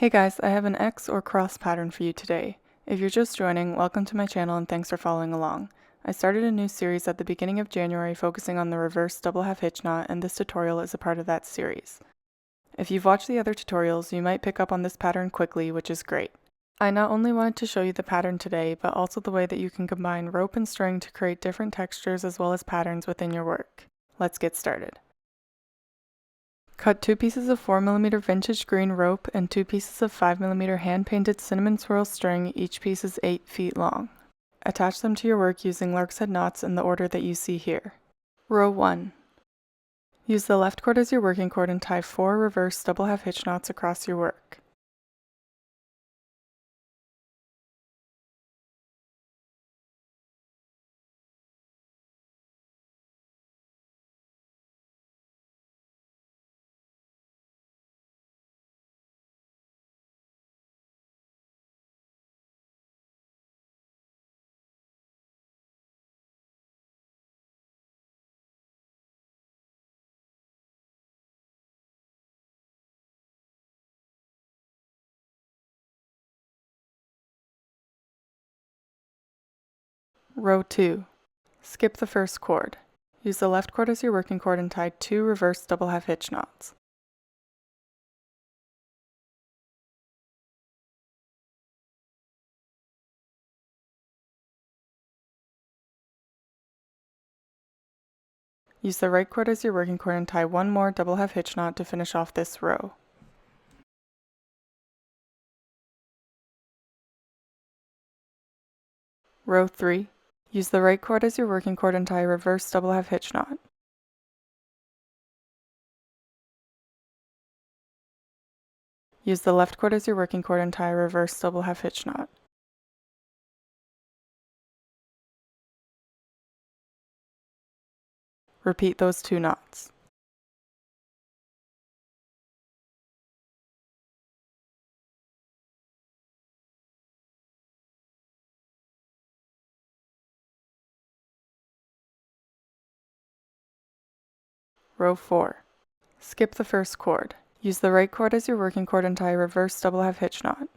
Hey guys, I have an X or cross pattern for you today. If you're just joining, welcome to my channel and thanks for following along. I started a new series at the beginning of January focusing on the reverse double half hitch knot, and this tutorial is a part of that series. If you've watched the other tutorials, you might pick up on this pattern quickly, which is great. I not only wanted to show you the pattern today, but also the way that you can combine rope and string to create different textures as well as patterns within your work. Let's get started. Cut 2 pieces of 4mm vintage green rope and 2 pieces of 5mm hand-painted cinnamon swirl string, each piece is 8 feet long. Attach them to your work using Lark's head knots in the order that you see here. Row 1. Use the left cord as your working cord and tie 4 reverse double half hitch knots across your work. Row 2. Skip the first cord. Use the left cord as your working cord and tie 2 reverse double half hitch knots. Use the right cord as your working cord and tie 1 more double half hitch knot to finish off this row. Row 3. Use the right cord as your working cord and tie a reverse double half hitch knot. Use the left cord as your working cord and tie a reverse double half hitch knot. Repeat those 2 knots. Row 4. Skip the first cord. Use the right cord as your working cord and tie a reverse double half hitch knot.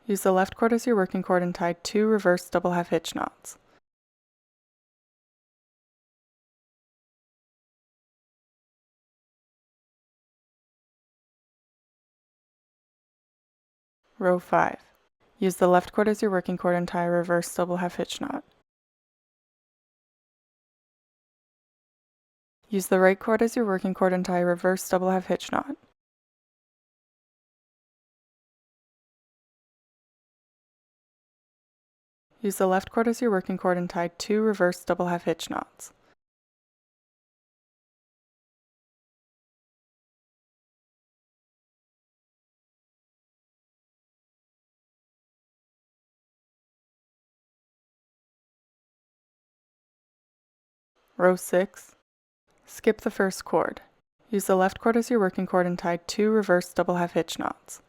Use the left cord as your working cord and tie 2 reverse double half hitch knots. Row 5. Use the left cord as your working cord and tie a reverse double half hitch knot. Use the right cord as your working cord and tie a reverse double half hitch knot. Use the left cord as your working cord and tie 2 reverse double half hitch knots. Row 6. Skip the first cord. Use the left cord as your working cord and tie 2 reverse double half hitch knots.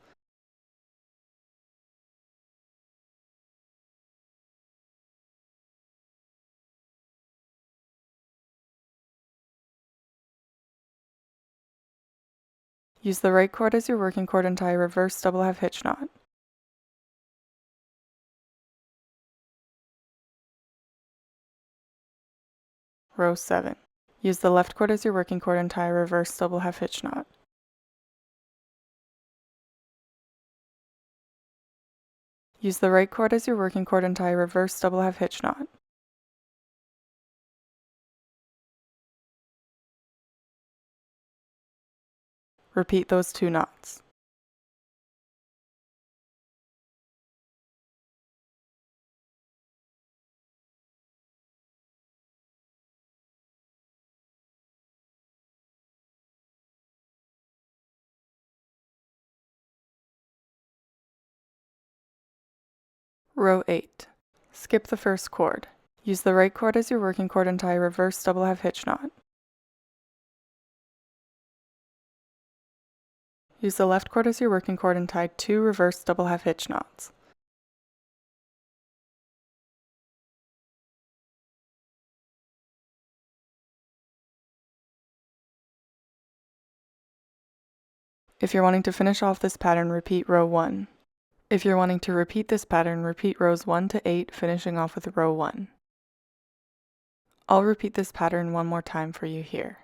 Use the right cord as your working cord and tie a reverse double half hitch knot. Row 7. Use the left cord as your working cord and tie a reverse double half hitch knot. Use the right cord as your working cord and tie a reverse double half hitch knot. Repeat those 2 knots. Row 8. Skip the first cord. Use the right cord as your working cord and tie a reverse double half hitch knot. Use the left cord as your working cord and tie 2 reverse double half hitch knots. If you're wanting to finish off this pattern, repeat row 1. If you're wanting to repeat this pattern, repeat rows 1 to 8, finishing off with row 1. I'll repeat this pattern one more time for you here.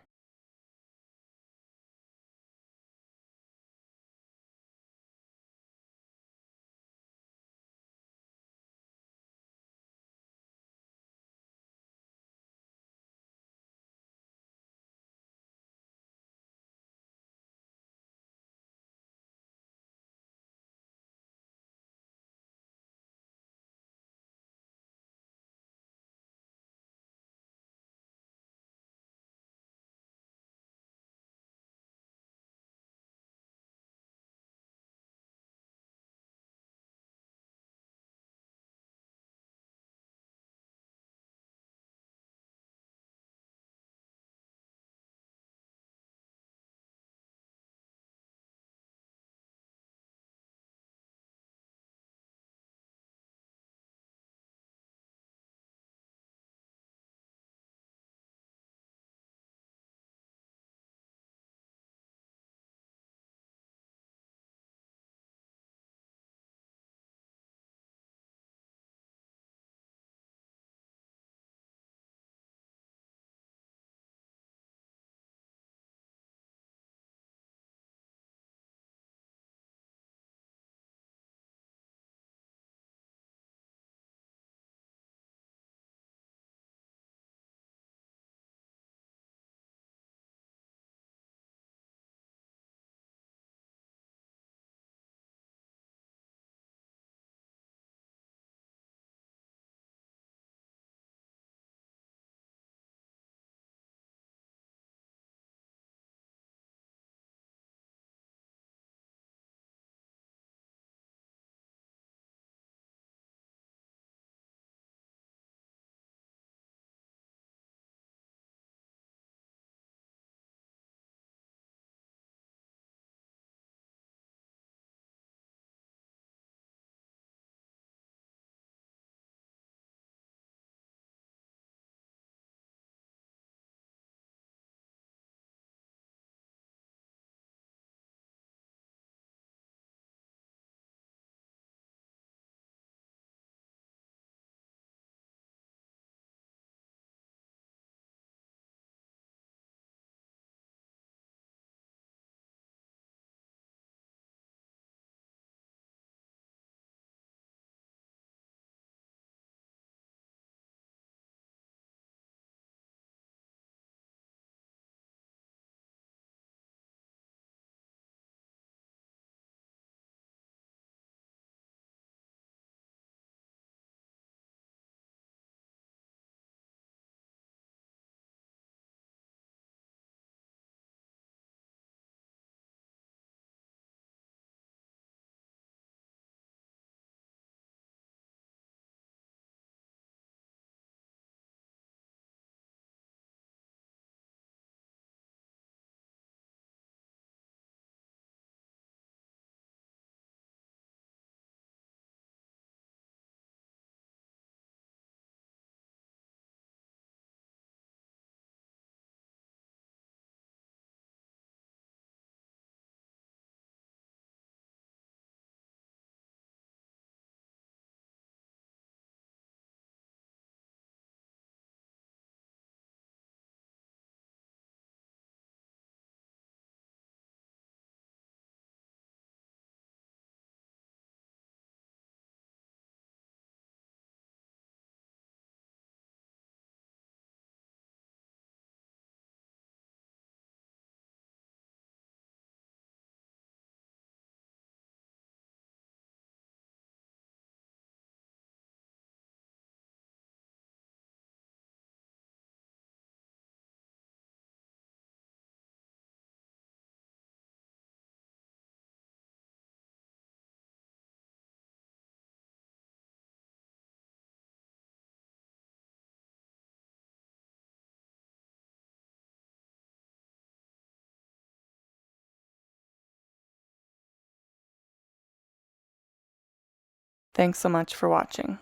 Thanks so much for watching.